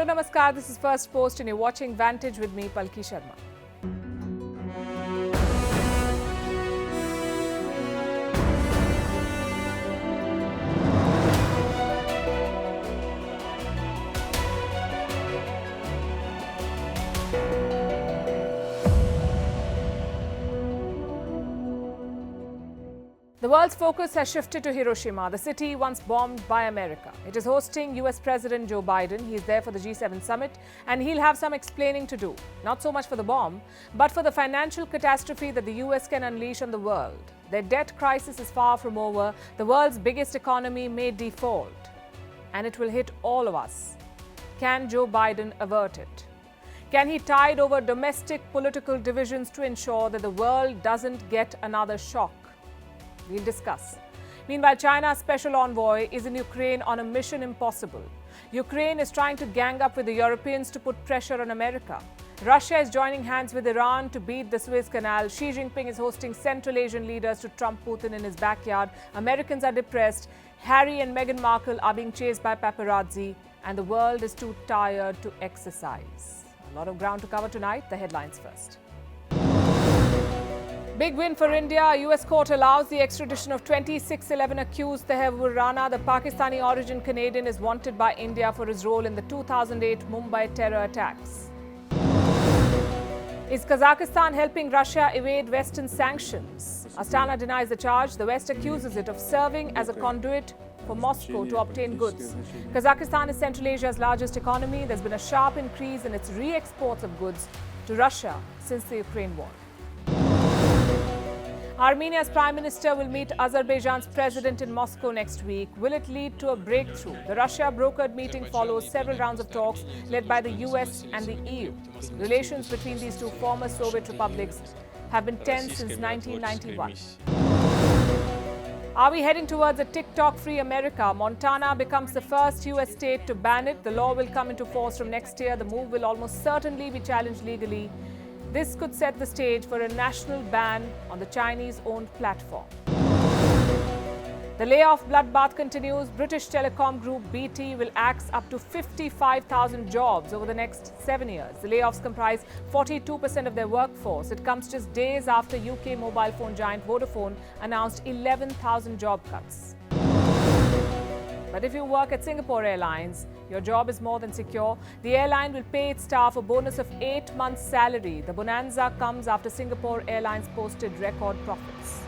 Hello, Namaskar. This is Firstpost and you're watching Vantage with me, Palki Sharma. The world's focus has shifted to Hiroshima, the city once bombed by America. It is hosting US President Joe Biden. He's there for the G7 summit and he'll have some explaining to do. Not so much for the bomb, but for the financial catastrophe that the US can unleash on the world. Their debt crisis is far from over. The world's biggest economy may default. And it will hit all of us. Can Joe Biden avert it? Can he tide over domestic political divisions to ensure that the world doesn't get another shock? We'll discuss. Meanwhile, China's special envoy is in Ukraine on a mission impossible. Ukraine is trying to gang up with the Europeans to put pressure on America. Russia is joining hands with Iran to beat the Suez Canal. Xi Jinping is hosting Central Asian leaders to trump Putin in his backyard. Americans are depressed. Harry and Meghan Markle are being chased by paparazzi. And the world is too tired to exercise. A lot of ground to cover tonight. The headlines first. Big win for India. A US court allows the extradition of 2611 accused Tehevur Rana. The Pakistani origin Canadian is wanted by India for his role in the 2008 Mumbai terror attacks. Is Kazakhstan helping Russia evade Western sanctions? Astana denies the charge. The West accuses it of serving as a conduit for Moscow to obtain goods. Kazakhstan is Central Asia's largest economy. There's been a sharp increase in its re-exports of goods to Russia since the Ukraine war. Armenia's Prime Minister will meet Azerbaijan's president in Moscow next week. Will it lead to a breakthrough? The Russia-brokered meeting follows several rounds of talks led by the US and the EU. Relations between these two former Soviet republics have been tense since 1991. Are we heading towards a TikTok-free America? Montana becomes the first US state to ban it. The law will come into force from next year. The move will almost certainly be challenged legally. This could set the stage for a national ban on the Chinese-owned platform. The layoff bloodbath continues. British telecom group BT will axe up to 55,000 jobs over the next 7 years. The layoffs comprise 42% of their workforce. It comes just days after UK mobile phone giant Vodafone announced 11,000 job cuts. But if you work at Singapore Airlines, your job is more than secure. The airline will pay its staff a bonus of 8 months' salary. The bonanza comes after Singapore Airlines posted record profits.